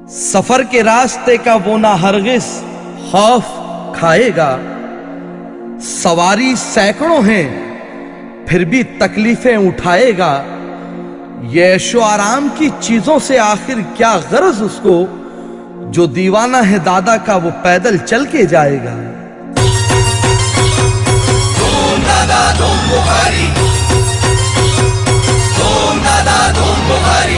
सफर के रास्ते का वो ना हरगिज खौफ खाएगा। सवारी सैकड़ों हैं फिर भी तकलीफें उठाएगा। ये ऐशो आराम की चीजों से आखिर क्या गरज उसको, जो दीवाना है दादा का वो पैदल चल के जाएगा। धूम दादा धूम बुखारी, धूम दादा धूम बुखारी।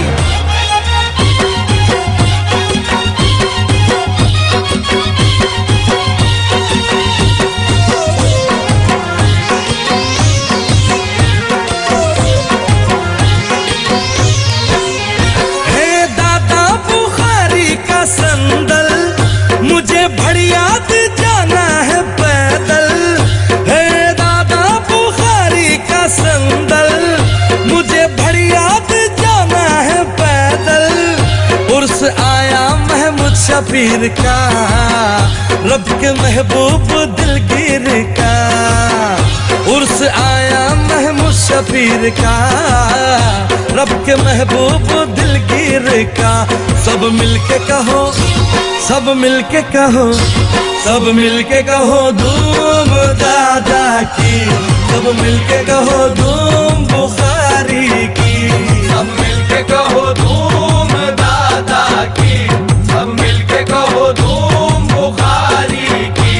संदल मुझे भड़ियात जाना है पैदल, है दादा बुखारी का संदल मुझे भड़ियात जाना है पैदल। उर्स आया महमूद शबीर का, रब के महबूब दिलगीर का। उर्स आया महमूद शबीर का, रब के महबूब दिलगीर का। सब मिलके कहो, सब मिलके कहो, सब मिलके कहो धूम दादा की। सब मिलके कहो धूम बुखारी की। सब मिलके कहो धूम दादा की। सब मिलके कहो धूम बुखारी की।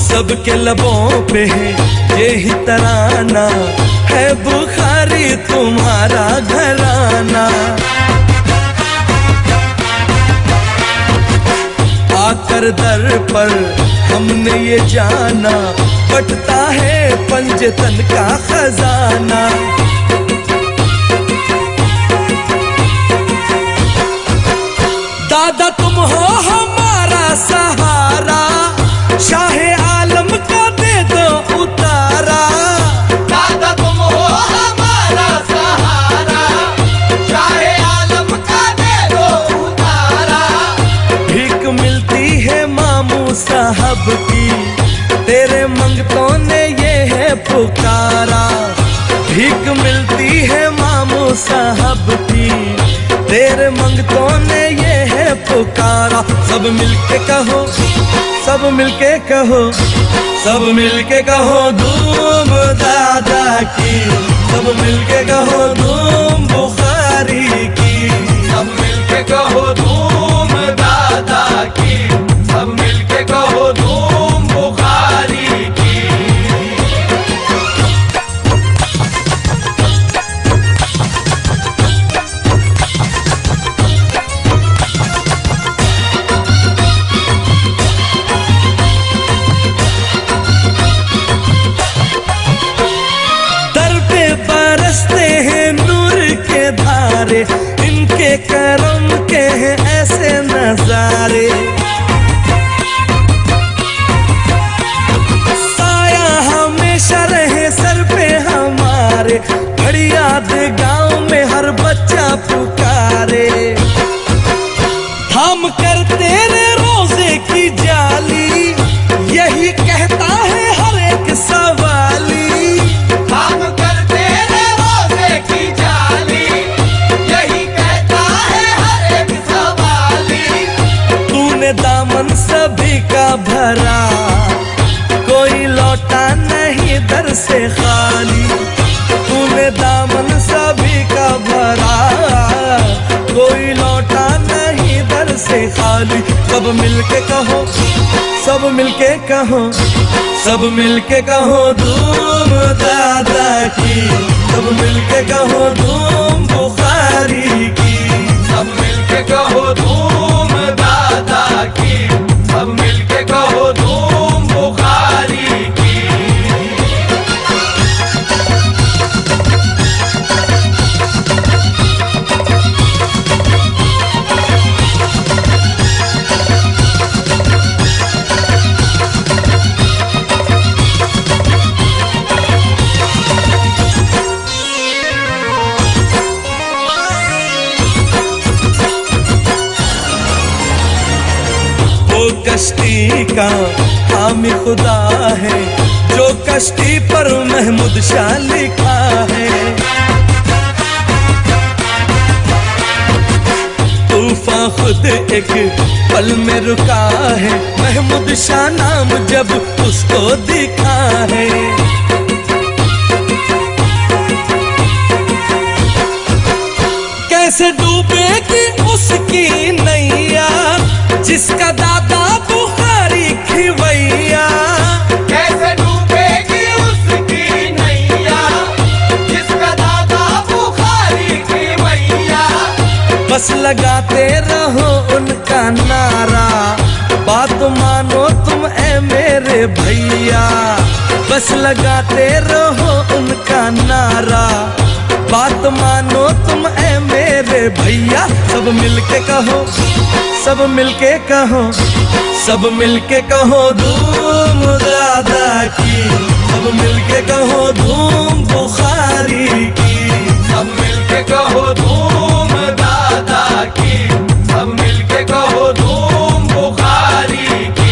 सबके लबों पे है यही तराना, है बुखारी तुम्हारा घराना। आकर दर पर हमने ये जाना, बटता है पंजतन का खजाना। दादा तुम हो हमारा सहारा, शाहे आलम का दे दो उतारा। दादा तुम हो हमारा सहारा, शाहे आलम का दे दो उतारा। भीख मिलती है मामू साहब की, तेरे मंगतों ने ये है पुकारा। भीख मिलती है मामू साहब की, तेरे मंगतों ने ये है पुकारा। सब मिलके कहो, सब मिलके कहो, सब मिलके कहो धूम दादा की। सब मिलके कहो धूम बुखारी की। सब मिलके कहो धूम दादा की। सब मिलके कहो धूम बुखारी की। इनके करम के हैं ऐसे नजारे। साया हमेशा रहे सर पे हमारे, फरियाद गांव में हर बच्चा पुकारे। हम करते रे रोजे की जाली, यही कहता है हर एक सवाली। हम करते रे रोजे की जाली, यही कहता है हर एक सवाली। तूने दामन सभी का भरा, कोई लौटा नहीं दर से खाली। तूने दामन सभी का भरा, कोई लौटा नहीं दर से खाली। सब मिलके कहो, सब मिलके कहो, सब मिलके कहो धूम दादा की। सब मिलके कहो धूम बुखारी की। सब मिलके कहो धूम दादा की। सब मिलके कहो धूम बुखारी की। हामी खुदा है जो कश्ती पर महमूद शाह लिखा है। तूफान खुद एक पल में रुका है, महमूद शाह नाम जब उसको दिखा है। कैसे डूबेगी उसकी नैया जिसका दादा बुखारी खिवैया। कैसे डूबेगी उसकी नैया जिसका दादा बुखारी खिवैया। बस लगाते रहो उनका नारा, बात मानो तुम ऐ मेरे भैया। बस लगाते रहो उनका नारा, बात मानो तुम ऐ मेरे भैया। सब मिलके कहो, सब मिलके कहो, सब मिलके कहो धूम दादा की। सब मिलके कहो धूम बुखारी की। सब मिलके कहो धूम दादा की। सब मिलके कहो धूम बुखारी की।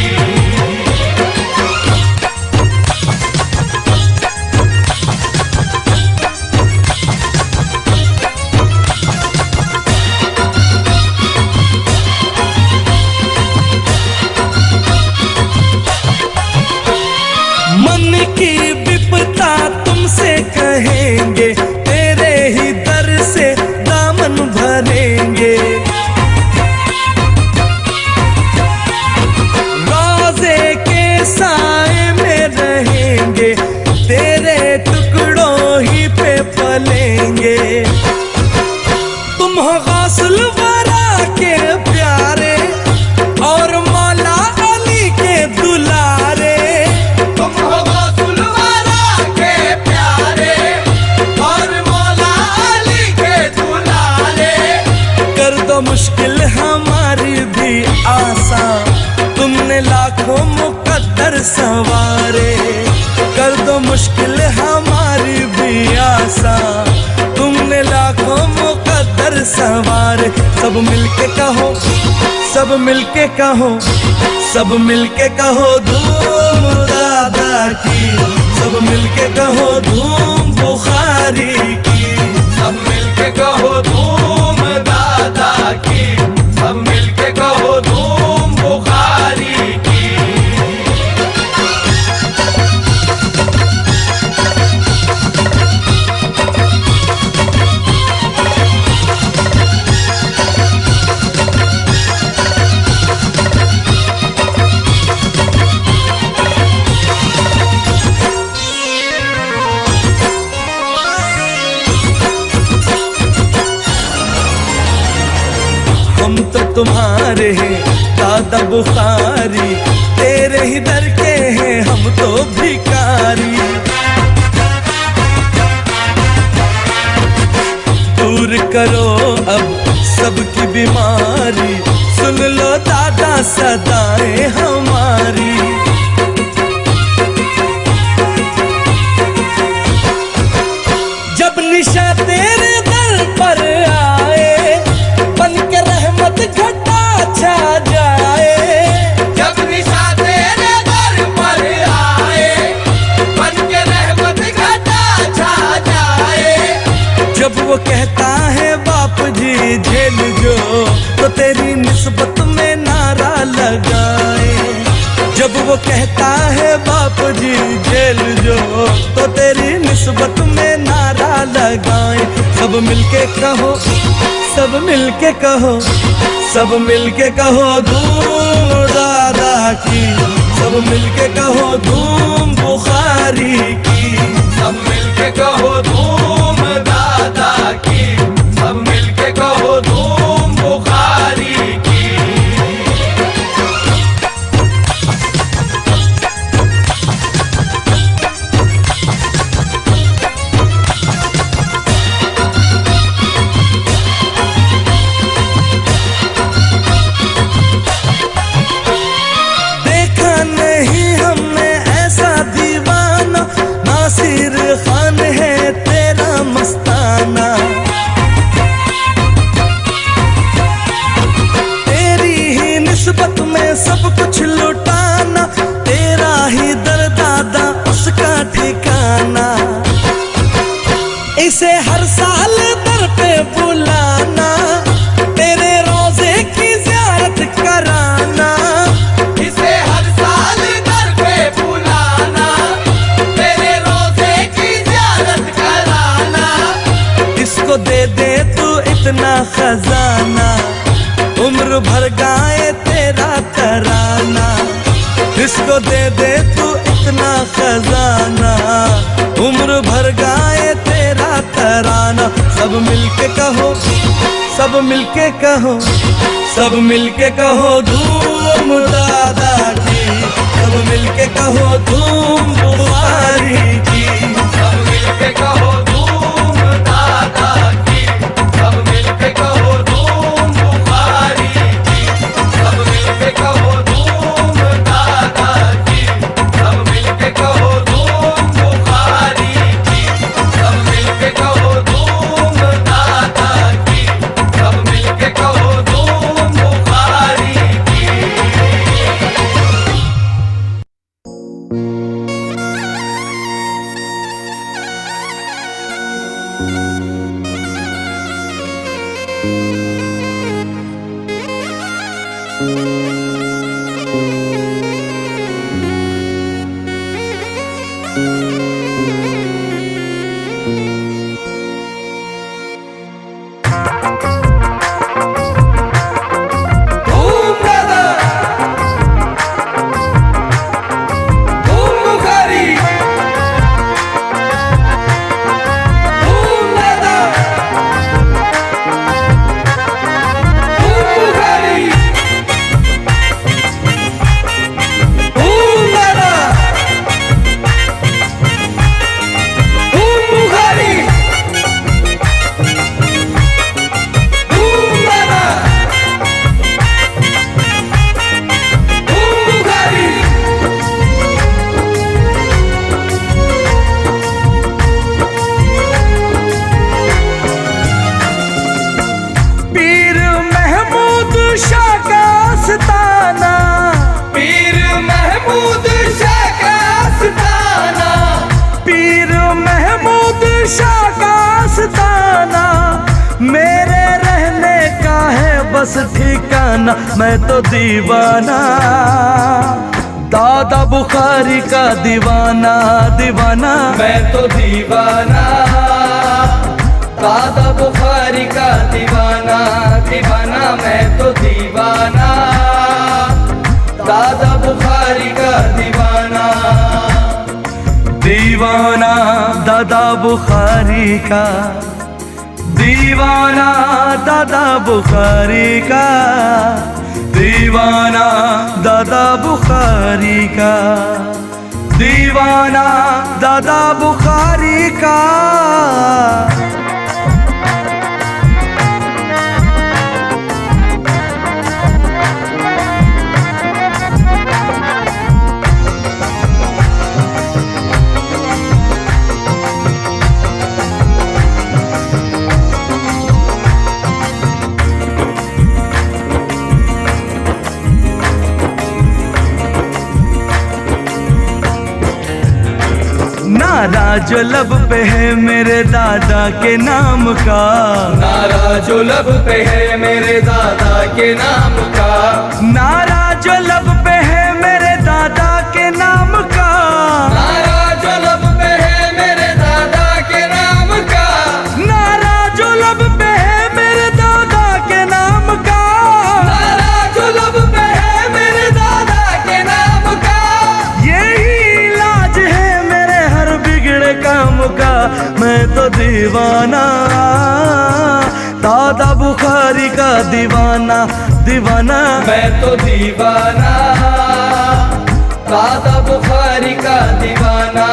मन की विपता तुमसे कहेंगे, तेरे ही दर से दामन भरेंगे। रोज़े के साए में रहेंगे, तेरे टुकड़ों ही पे पलेंगे। तुम हो गौसुल वरा के प्यारे और मौला अली के दुलारे। तुम हो गौसुल वाला के प्यारे और मौला अली के दुलारे। कर दो मुश्किल हमारी भी आसान, तुमने लाखों मुकद्दर संवारे। कर दो मुश्किल हमारी भी आसान, तुमने लाखों मुकद्दर संवारे। सब मिलके कहो, सब मिलके कहो, सब मिलके कहो धूम दादा की। सब मिलके कहो धूम बुखारी की। सब मिलके कहो धूम दादा की। सब मिलके कहो धूम बुखारी की। हम तो तुम्हारे हैं दादा बुखारी, तेरे ही दर के हैं हम तो भिखारी। दूर करो अब सबकी बीमारी, सुन लो दादा सदाएं हमारी। जब निशा तेरे दर पर आए, बन के रहमत घटा छा जाए। जब निशा तेरे दर पर आए, बन के रहमत घटा छा जाए। जब वो कहता है बाप जी झेल जो, तो तेरी निस्बत में नारा लगाए। जब वो कहता है बाप जी झेल जो, तो तेरी निस्बत में नारा लगाए। सब मिलके कहो, सब मिलके कहो, सब मिलके कहो धूम दादा की। सब मिलके कहो धूम बुखारी की। सब मिलके कहो धूम दादा की। सब मिलके कहो धूम बुखारी की। देखा नहीं हमने ऐसा दीवाना, नासिर खान है तेरा मस्ताना। इतना खजाना, उम्र भर गाए तेरा तराना। इसको दे दे तू इतना खजाना, उम्र भर गाए तेरा तराना। सब मिलके कहो, सब मिलके कहो, सब मिलके कहो धूम दादा की, सब मिलके कहो धूम बुखारी की। सब मिलके कहो धूम दादा की, सब मिलके कहो धूम बुखारी की। सब मिलके कहो धूम दादा की, सब मिलके कहो धूम बुखारी की। सब मिलके कहो धूम दादा की, सब मिलके कहो धूम बुखारी की। धूम दादा, धूम बुखारी, धूम दादा, धूम बुखारी, धूम दादा, धूम बुखारी, धूम दादा, धूम बुखारी। पीर महमूद शाह का आस्ताना, पीर महमूद शाह का आस्ताना, पीर महमूद शाह का आस्ताना। मेरे रहने का है बस ठिकाना, मैं तो दीवाना, दादा बुखारी का दीवाना, दीवाना। मैं तो दीवाना, दादा बुखारी का दीवाना, दीवाना। मैं तो दीवाना, दादा बुखारी का दीवाना। दीवाना दादा बुखारी का, दीवाना दादा बुखारी का, दीवाना दादा बुखारी का, दीवाना दादा बुखारी का। नारा जो लब पे है मेरे दादा के नाम का, नारा जो लब पे है मेरे दादा के नाम का, नारा जो लब पे है मेरे दादा के नाम का, नारा जो लब पे है मेरे दादा के नाम का, नारा जो लब पे है मेरे दादा के नाम का, नारा जो लब पे है मेरे दादा के नाम का। यही इलाज है मेरे हर बिगड़े काम का। मैं तो दीवाना, दादा बुखारी का दीवाना, दीवाना। मैं तो दीवाना, दादा बुखारी का दीवाना,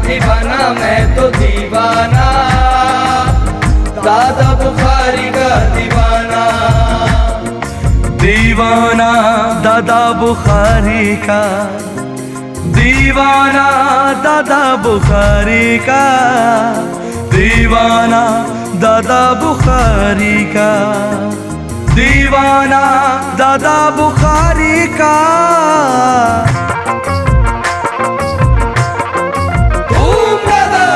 दीवाना। मैं तो दीवाना, दादा बुखारी का दीवाना, दीवाना दादा बुखारी का, दीवाना दादा बुखारी का, दीवाना दादा बुखारी का, दीवाना दादा बुखारी का। धूम दादा,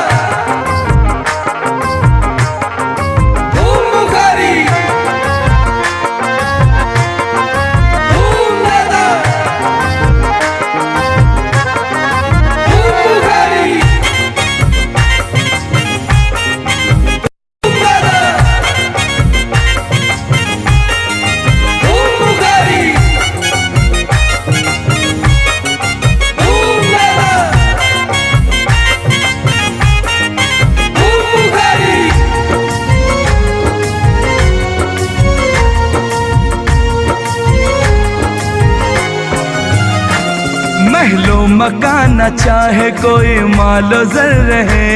धूम बुखारी, धूम दादा, धूम बुखारी, धूम दादा, न चाहे कोई मालो जर रहे,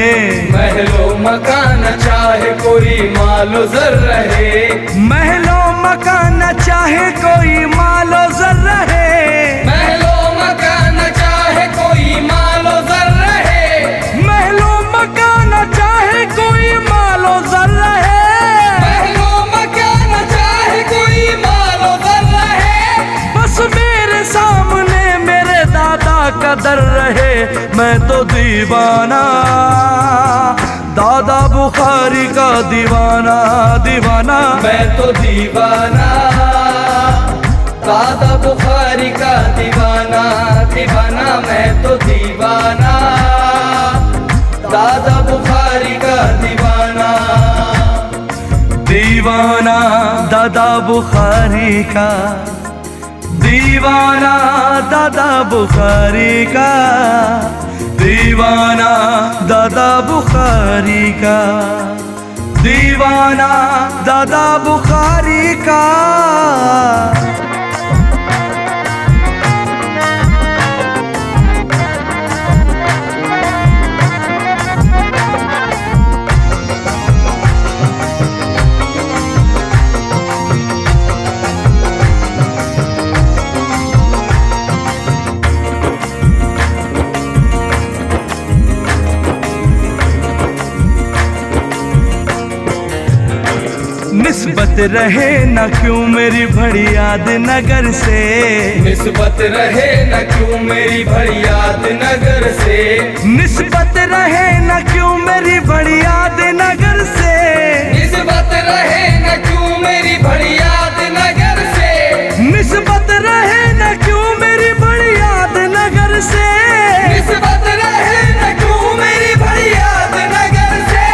महलो मकान चाहे कोई मालो जर रहे, महलो मकान न चाहे कोई मालो जर रहे, महलो मकान चाहे कोई मालो जर रहे, महलो मकान न चाहे कोई मालो जर रहे, महलो मकान चाहे कोई मालो जर रहे, बस मेरे सामने मेरे दादा का दर रहे। मैं तो दीवाना दादा बुखारी का दीवाना, दीवाना मैं तो दीवाना दादा बुखारी का दीवाना, दीवाना मैं तो दीवाना दादा बुखारी का दीवाना, दीवाना दादा बुखारी का, दीवाना दादा बुखारी का, दीवाना दादा बुखारी का, दीवाना दादा बुखारी का। निस्बत रहे न क्यों मेरी बड़ी याद नगर से, निस्बत रहे न क्यों मेरी बड़ी याद नगर से, निस्बत रहे न क्यों मेरी बड़ी याद नगर से, निस्बत रहे न क्यों मेरी बड़ी याद नगर से, निस्बत रहे न क्यों मेरी बड़ी याद नगर से, निस्बत रहे न क्यों मेरी बड़ी याद नगर से,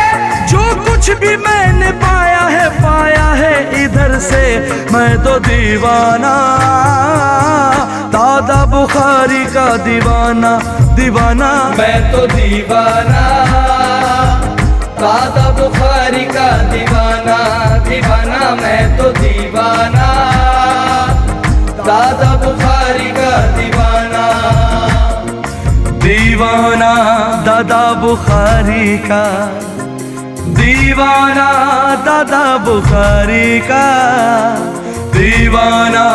जो कुछ भी मैंने पाया है इधर से। मैं तो दीवाना दादा बुखारी का दीवाना, दीवाना मैं तो दीवाना दादा बुखारी का दीवाना, दीवाना मैं तो दीवाना दादा बुखारी का दीवाना, दीवाना दादा बुखारी का, दीवाना दादा बुखारी का, दीवाना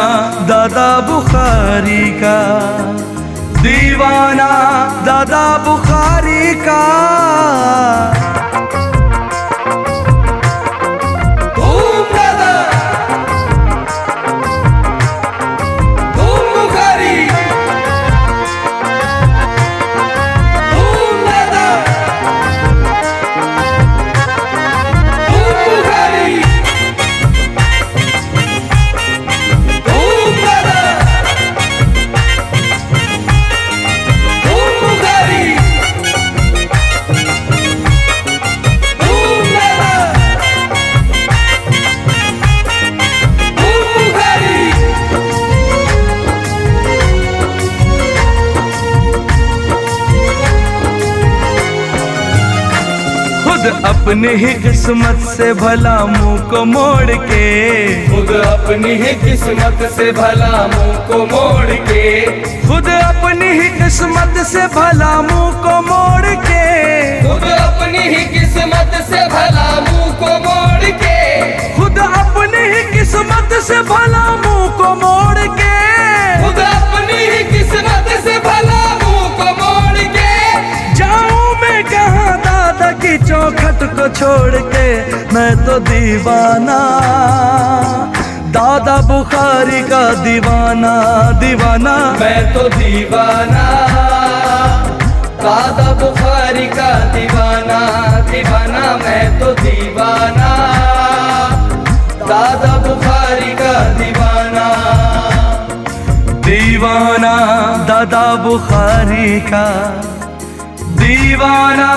दादा बुखारी का, दीवाना दादा बुखारी का। धूम दादा धूम बुखारी, धूम दादा धूम बुखारी, धूम दादा धूम बुखारी, धूम दादा धूम बुखारी। खुद अपनी ही किस्मत से भला मुंह को मोड़ के, खुद अपनी ही किस्मत से भला मुंह को मोड़ के, खुद अपनी ही किस्मत से भला मुंह को मोड़ के, खुद अपनी ही किस्मत से भला मुंह को मोड़ के, खुद अपनी ही किस्मत से भला मुंह को मोड़ के, खुद अपनी ही किस्मत से भला मुंह को मोड़ के, जाऊं मैं कहाँ दादा की चौखट को छोड़ के। मैं तो दीवाना दादा बुखारी का दीवाना, दीवाना मैं तो दीवाना दादा बुखारी का दीवाना, दीवाना मैं तो दीवाना दादा बुखारी का दीवाना, दीवाना दादा बुखारी का, दीवाना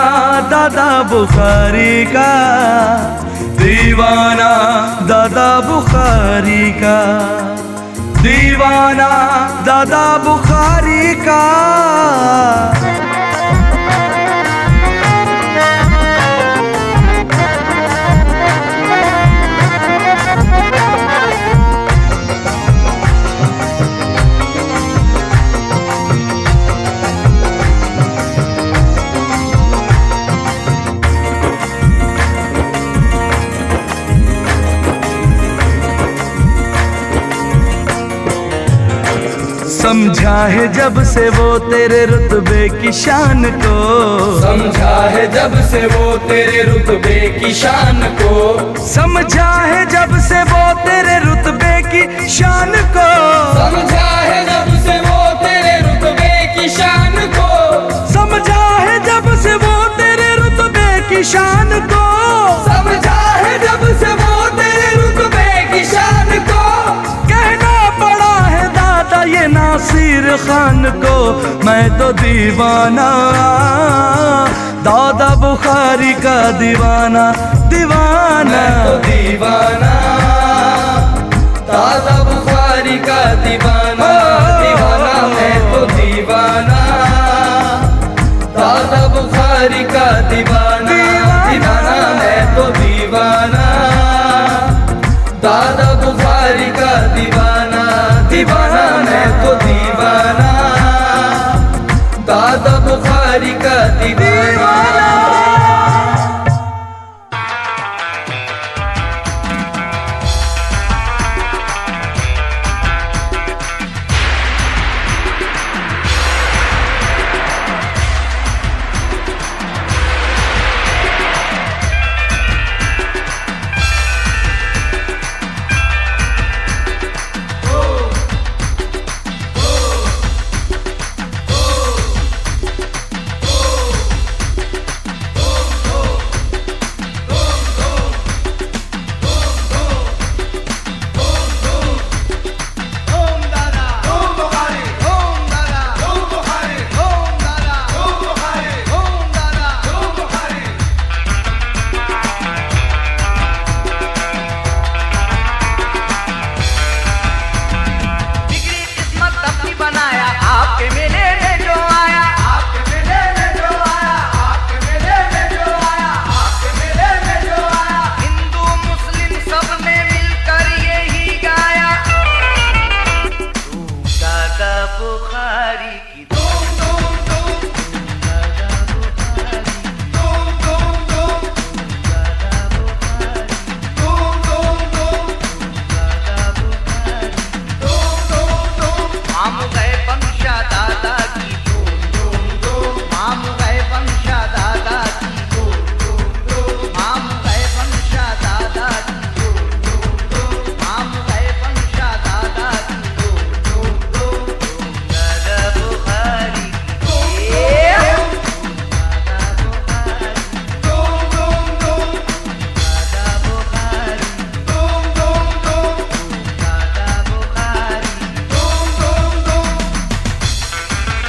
दादा बुखारी का, दीवाना दादा बुखारी का, दीवाना दादा बुखारी का। समझा है जब से वो तेरे रुतबे की शान को, समझा है जब से वो तेरे रुतबे की शान को, समझा है जब से वो तेरे रुतबे की शान को, समझा है जब से वो तेरे रुतबे की शान को, समझा है जब से वो तेरे रुतबे की शान को, समझा है जब से वो तेरे रुतबे की शान को। कहना पड़ा है दादा ये नासिर खान को, मैं तो दीवाना दादा बुखारी का दीवाना, दीवाना मैं तो दीवाना दादा बुखारी का दीवाना, दीवाना मैं तो दीवाना दादा बुखारी का दीवाना, दीवाना मैं तो दीवाना दादा बुखारी का दीवाना, दीवाना मैं तो दीवाना दादा बुखारी का दीवाना।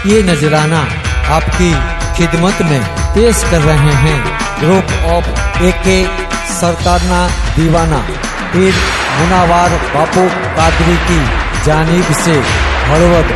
ये नजराना आपकी खिदमत में पेश कर रहे हैं ग्रुप ऑफ AK सरकारना दीवाना पीर मुनावार बापू कादरी की जानिब से हड़वद।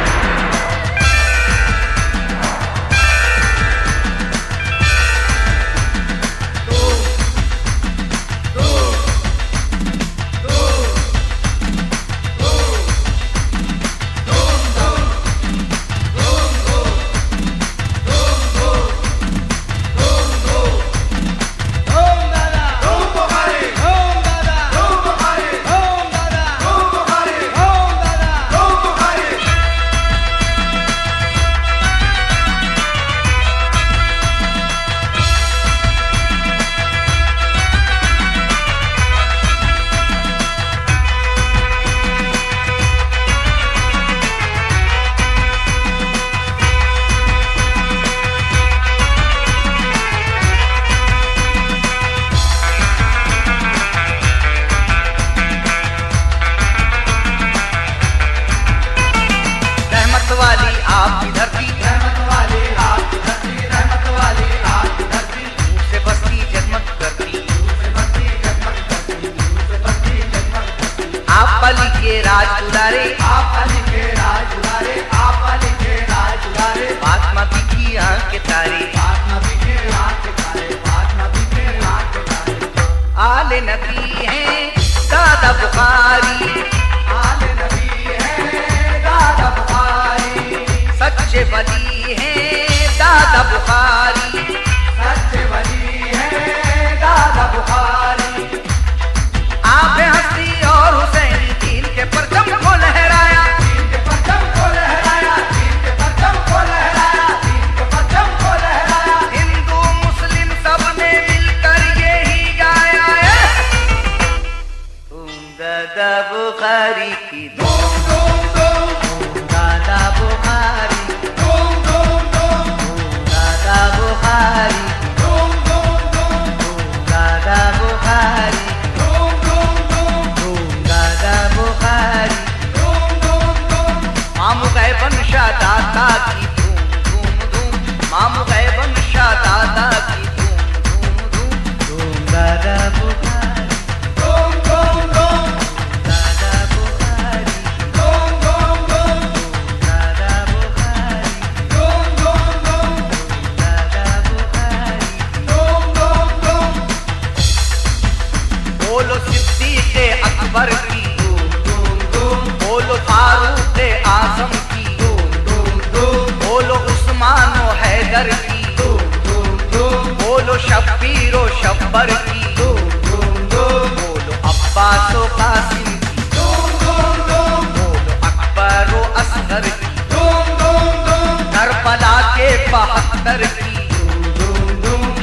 आले नबी हैं दादा बुखारी, आले नबी हैं दादा बुखारी, सच्चे वली हैं दादा बुखारी, सच्चे वली हैं दादा बुखारी। आप हस्ती और हुसैन दीन के परचम को लहराया, दीन के परचम को लहराया, अख्तर की,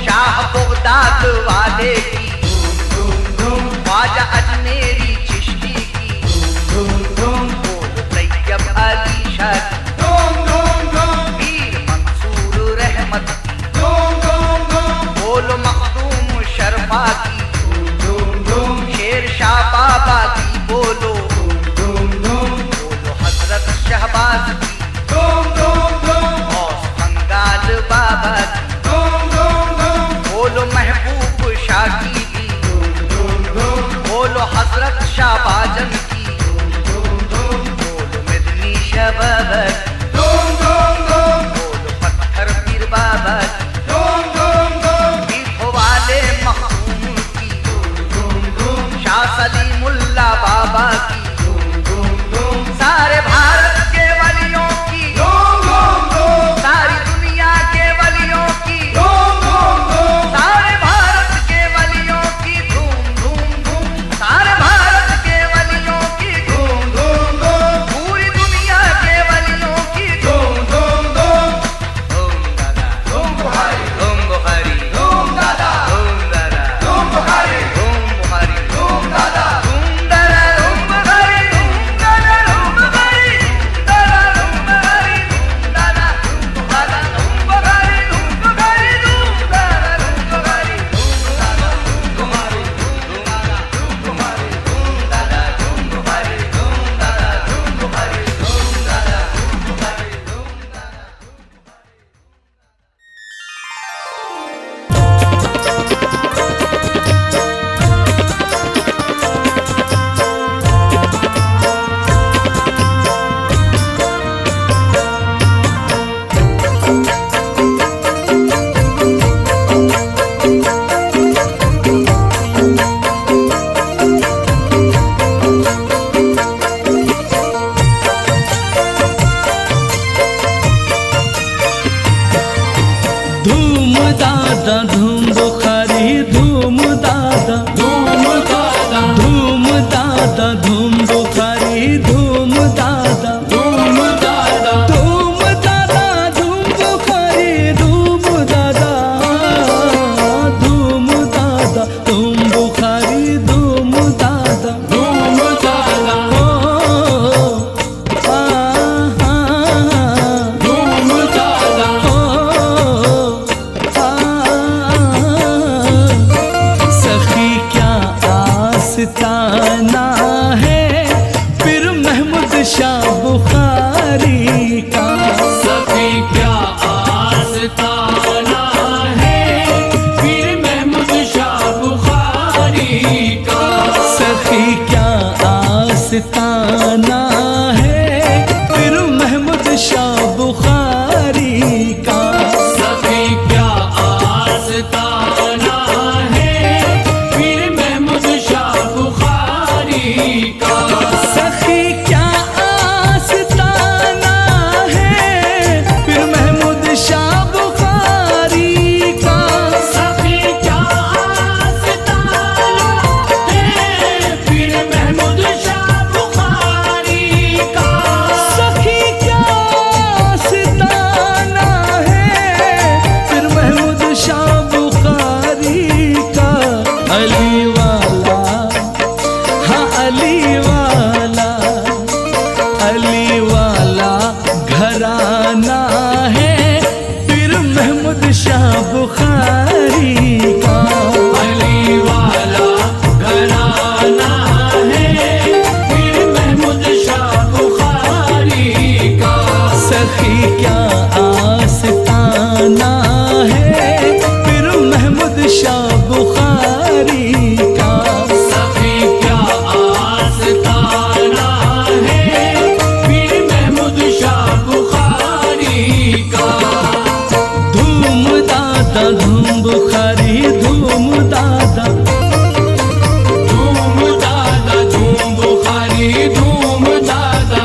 शाह बगदाद वाले की, ख्वाजा अजमेरी चिश्ती की, बोलो तैयब अली शाह की, पीर मंसूर रहमत की, बोलो मखदूम शर्फा की, शेर शाह बाबा की, बोलो हजरत शहबाज की, गौस बंगाल बाबा की, बोलो महबूब शाह की भी, बोलो हजरत शाहबाजन की, बोलो मिदनी शबाब की, बोलो पत्थर पीर बाबा की, पीठों वाले मखदूम की, शाह सलीमुल्लाह बाबा की, सारे भारत के वलियों की, सारी दुनिया के वलियों की, सारे भारत के वलियों की धूम धूम धूम, सारे भारत के वलियों की धूम धूम धूम, पूरी दुनिया के वलियों की धूम धूम धूम, धूम दादा धूम बुखारी, धूम बुखारी, धूम दादा, धूम दादा, धूम बुखारी, धूम बुखारी, धूम दादा, धूम दादा, धूम बुखारी, धूम दादा, धूम बुखारी, दादा धूम बुखारी, धूम दादा, दादा धूम बुखारी, धूम बुखारी, धूम दादा, धूम बुखारी, धूम दादा, धूम बुखारी, धूम दादा, धूम बुखारी, धूम दादा, धूम बुखारी, धूम दादा, धूम बुखारी, धूम दादा, धूम बुखारी, धूम दादा। धूम दादा धूम बुखारी, धूम दादा, धूम दादा, धूम दादा, धूम बुखारी, धूम दादा, धूम दादा, धूम दादा, धूम बुखारी, धूम दादा, धूम दादा, धूम बुखारी, धूम दादा, धूम दादा, धूम दादा, सखी क्या आस्ताना है फिर महमूद शाह बुखारी का, सखी क्या आस्ताना है फिर महमूद शाह बुखारी का, सखी क्या आस्ताना है फिर महमूद शाह बुखारी का, सखी क्या आस्ताना है फिर महमूद शाह बुखारी का, सखी क्या आस्ताना है फिर महमूद शाह बुखारी का, सखी क्या आस्ताना है फिर महमूद शाह बुखारी का, सखी क्या आस्ताना है फिर महमूद शाह बुखारी का, अली वाला, हाँ अली वाला, अली वाला घराना है फिर महमूद शाह बुखारी का, अली वाला घराना है फिर महमूद शाह बुखारी का, सखी क्या आस्ताना है फिर महमूद शाह बुखारी का, सखी क्या आस्ताना है फिर महमूद शाह बुखारी का, धूम दादा धूम बुखारी, धूम दादा, धूम दादा, धूम बुखारी, धूम दादा,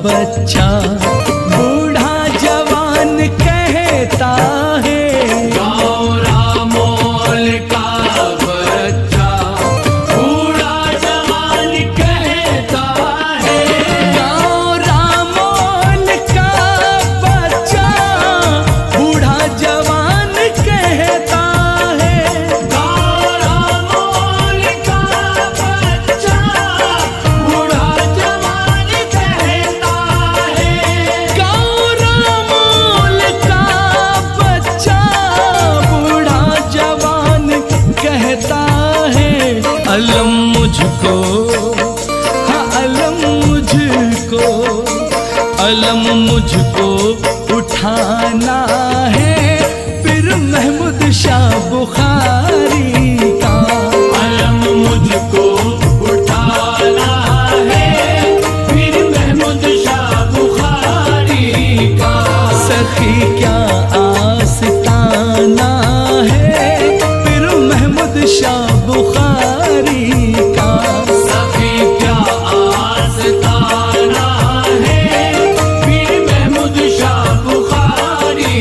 बच्चा बूढ़ा जवान कहता है, गाँव रामोल का बच्चा बूढ़ा जवान कहता है। गाँव रामोल का बच्चा बूढ़ा जवान कहता है, गाँव रामोल का बच्चा बूढ़ा जवान कहता है। गाँव रामोल का बच्चा बूढ़ा जवान कहता है। अलम मुझको, हाँ अलम मुझको, अलम मुझको उठाना है पीर महमूद शाह बुखारी का। अलम मुझको उठाना है फिर महमूद शाह बुखारी का। सखी क्या आस्ताना है पीर महमूद शाह बुखारी का। सखी क्या आस्ताना है फिर महमूद शाह बुखारी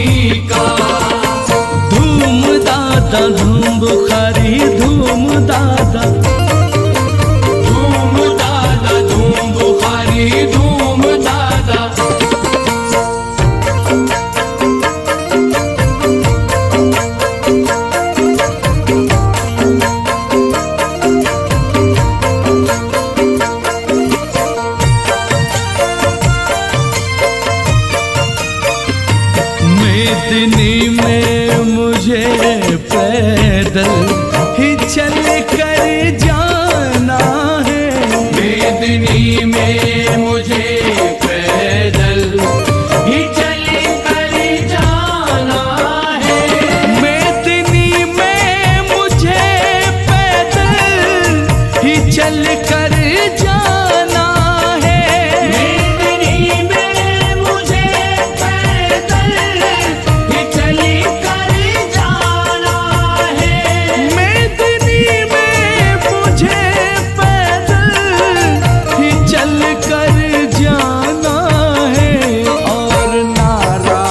का। धूम दादा धूम बुखारी धूम दादा, धूम दादा धूम बुखारी धूम दादा। मेदिनी में मुझे पैदल ही चल कर जाना है। मेदिनी में मुझे पैदल ही चल कर जाना है। मेदिनी में मुझे पैदल ही चल कर जाना है। मेदिनी में मुझे पैदल ही चल कर जाना है। मेदिनी में मुझे पैदल ही चल कर जाना है। और नारा,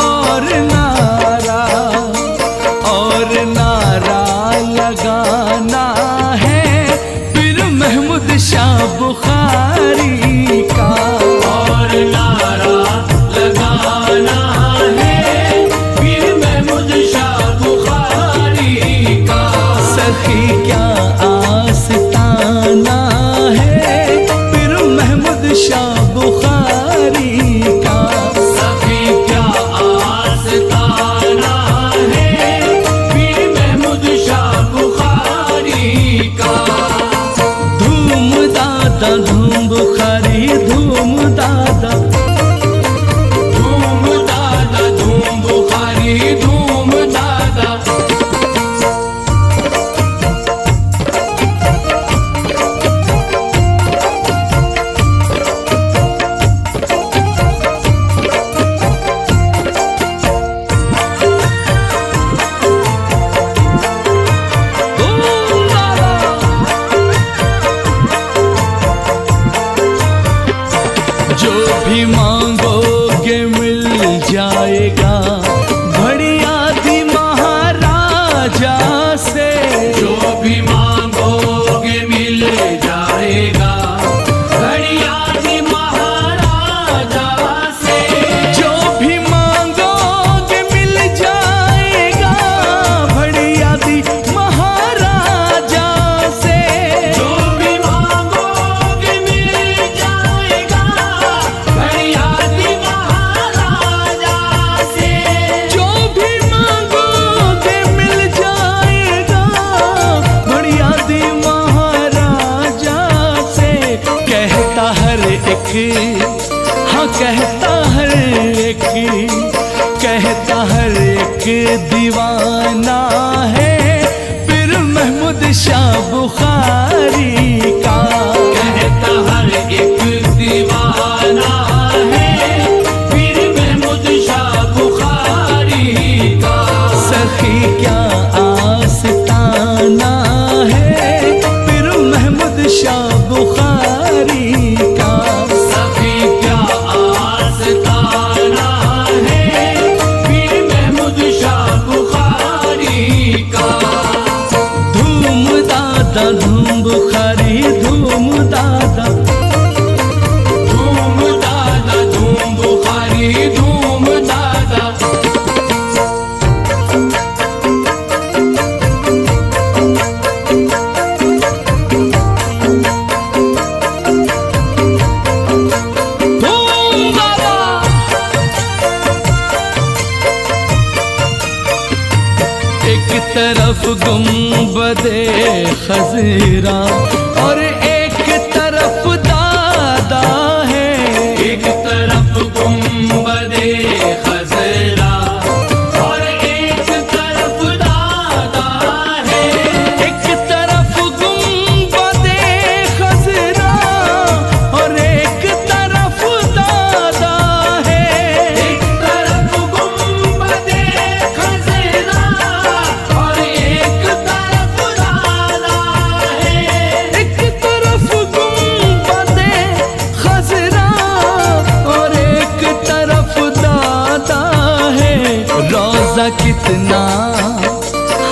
और नारा, और नारा लगाना है पीर महमूद शाह बुखारी का। और नारा लगाना है फिर महमूद शाह बुखारी का। सखी क्या आस्ताना है पीर महमूद शाह बुखारी का। सखी क्या आस्ताना है फिर महमूद शाह बुखारी का। धूम दादा धूम बुखारी धूम दादा, धूम दादा धूम बुखारी धूम दादा। धूम दादा। जो भी मांगोगे मिल जाएगा बढ़िया थी महाराजा से। जो भी मांगोगे मिल जाएगा घड़िया भी महाराजा से। जो भी मांगोगे मिल जाएगा बढ़िया थी महाराजा से। जो भी मांगोगे मिल जाएगा घड़िया भी महाराजा से। जो भी मांगोगे मिल जाएगा बढ़िया दी महाराजा से। कहता हर एक, हाँ कहता हर एक, कहता हर एक दीवाना है पीर महमूद शाह बुखारी का। कहता हर एक दीवाना है फिर महमूद शाह बुखारी का। सखी क्या आस्ताना है पीर महमूद शाह बुखारी का। दादा धूम बुखारी धूम दादा, धूम दादा धूम बुखारी धूम दादा। धूम दादा। एक तरफ गुंबदे खजीरा और एक तरफ दादा है, एक तरफ गुंबदे खजरा और एक तरफ दादा है। एक तरफ गुंबदे खजरा और एक तरफ दादा है। एक तरफ गुंबदे खजरा और एक तरफ दादा है। एक तरफ गुंबदे खजरा और एक तरफ दादा है। रोजा कितना,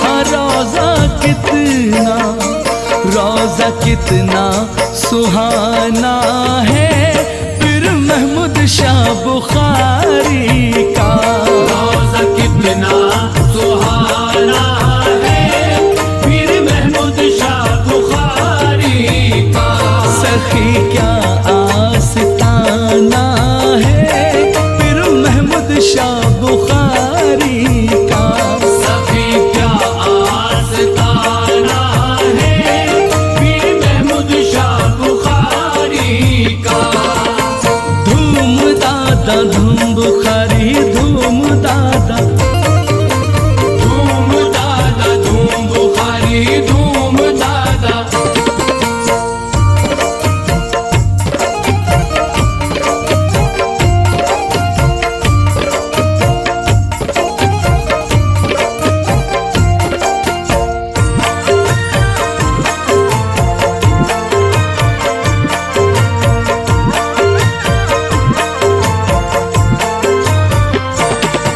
हाँ रोजा कितना, रोजा कितना सुहाना है पीर महमूद शाह बुखारी का। रोज़ा कितना सुहाना है पीर महमूद शाह बुखारी का। सखी क्या आस्ताना है पीर महमूद शाह बुखारी का। सभी क्या आस्ताना है पीर महमूद शाह बुखारी का। धूम दादा धूम बुखारी धूम दादा, धूम दादा धूम बुखारी धूम दादा।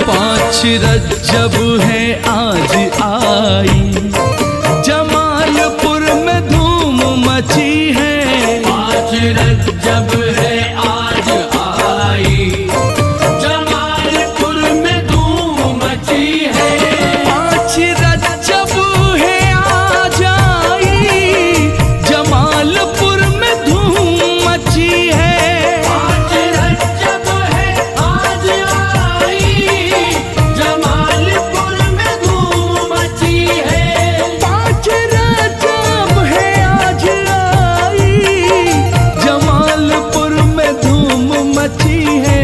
पाँच रज्जब है आज आई, जमालपुर में धूम मची है। आज रजब है आज आई, जमालपुर में धूम मची है। पाँच रज्जब है आज आई, जमालपुर में धूम मची है। आज रजब है आज आई, जमालपुर में धूम मची है। पाँच रज्जब है आज आई, जमालपुर में धूम मची है।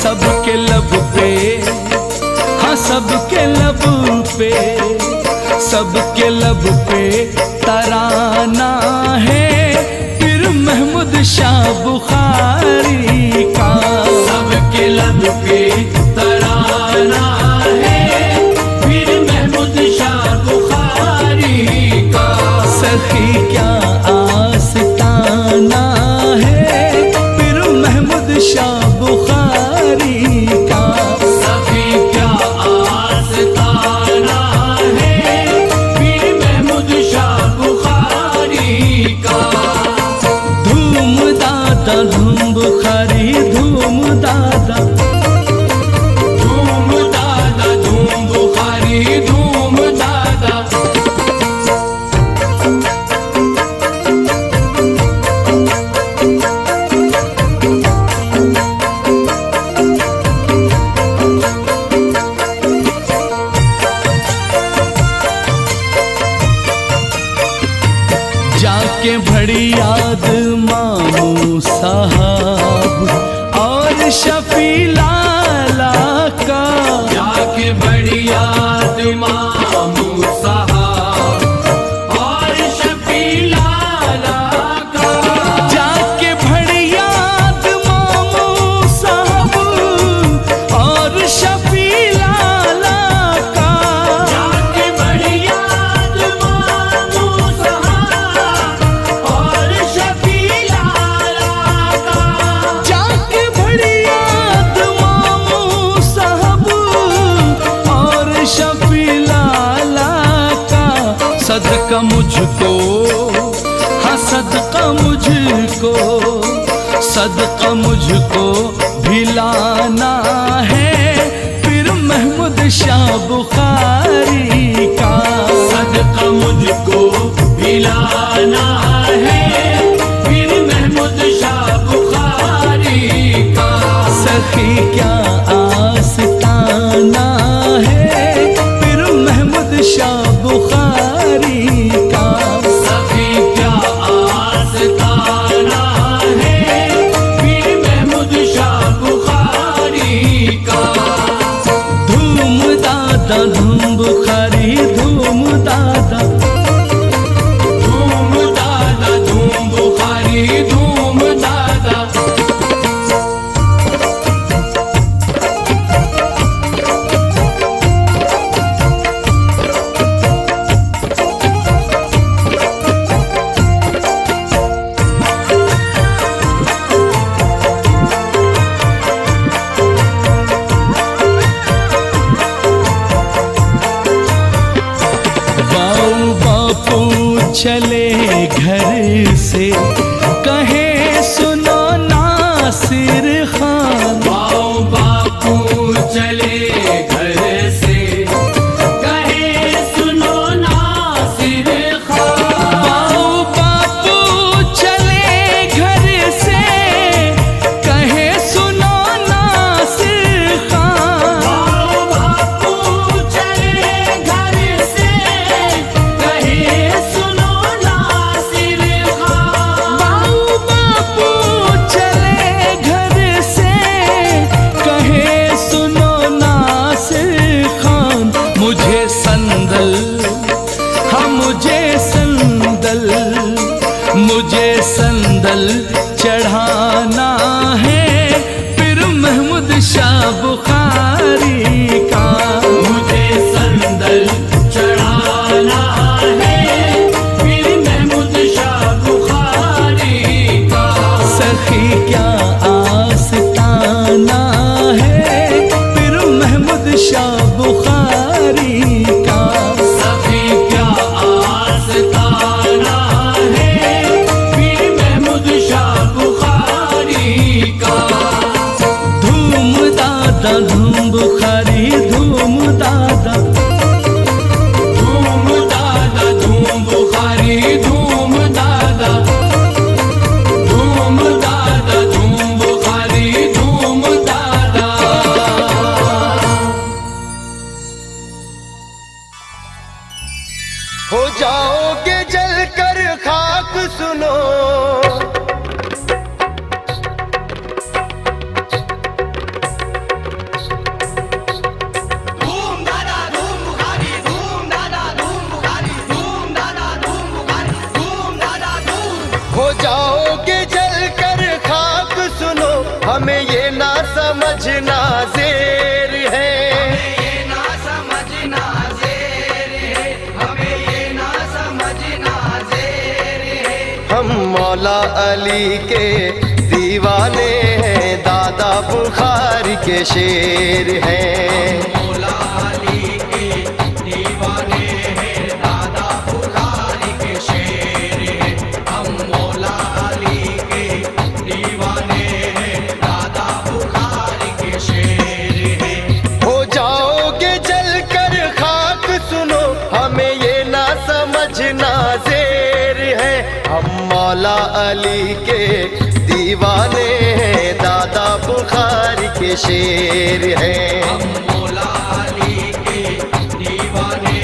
सबके लब पे, हाँ सबके लब पे, सबके लब पे तराना है पीर महमूद शाह बुखारी का। सबके लब पे तराना है पीर महमूद शाह बुखारी का। सखी क्या आस्ताना है पीर महमूद शाह बुखारी का। सभी क्या आस्ताना है पीर महमूद शाह बुखारी का। धूम दादा धूम बुखारी धूम दादा, धूम दादा धूम बुखारी धूम दादा। जाके बड़ी याद मामू साहब और शफी लाला का। जाके बड़ी याद मामू साहब और शफी लाला का। जाके बड़ी याद मामू साहब और शफी लाला का। जाके बड़ी याद मामू साहब और शफी लाला का। जाके बड़ी याद सदका मुझको, हाँ सदका मुझको, सदका मुझको भिलाना है पीर महमूद शाह बुखारी का। सदका मुझको भिलाना है पीर महमूद शाह बुखारी का। सखी क्या आस्ताना है पीर महमूद शाह बुखारी का। सखी क्या आस्ताना है पीर महमूद शाह बुखारी का। धूम दादा धूम बुखारी धूम दादा, धूम दादा धूम बुखारी धूम दादा। बाऊ बापू चले घर से कहे सुनो नासिर खान। बाऊ बापू चले घर से कहे सुनो नासिर खान। बाऊ बापू चले घर से कहे सुनो नासिर खान। बाऊ बापू चले घर से कहे सुनो नासिर खान। बाऊ बापू चले घर से कहे सुनो नासिर खान। मुझे संदल, हाँ मुझे संदल, मुझे संदल चढ़ाना है पीर महमूद शाह बुखारी का। मुझे संदल चढ़ाना है पीर महमूद शाह बुखारी का। सखी क्या आस्ताना है पीर महमूद शाह बुखारी का। सखी क्या आस्ताना है पीर महमूद शाह बुखारी का। धूम दादा धूम बुखारी धूम दादा, धूम दादा धूम बुखारी धूम दादा। धूम दादा धूम बुखारी धूम दादा। हो जाओगे जलकर खाक सुनो, धूम दादा धूम बुखारी धूम दादा धूम बुखारी धूम दादा धूम बुखारी धूम दादा धूम। हो जाओगे जलकर खाक सुनो, हमें ये ना समझना ज़ेर है। ये ना समझना ज़ेर है, हमें ये ना समझना ज़ेर है। हम मौला अली के दीवाने हैं, दादा बुखारी के शेर हैं। मौला अली के दीवाने हैं, दादा बुखारी के शेर हैं। हम मौला अली के दीवाने हैं, दादा बुखारी के शेर हैं। हो जाओगे जलकर खाक सुनो, हमें ये ना समझना ज़ेर है। हम मौला अली के दीवाने हैं, दादा बुखारी के शेर हैं। हम मौला अली के दीवाने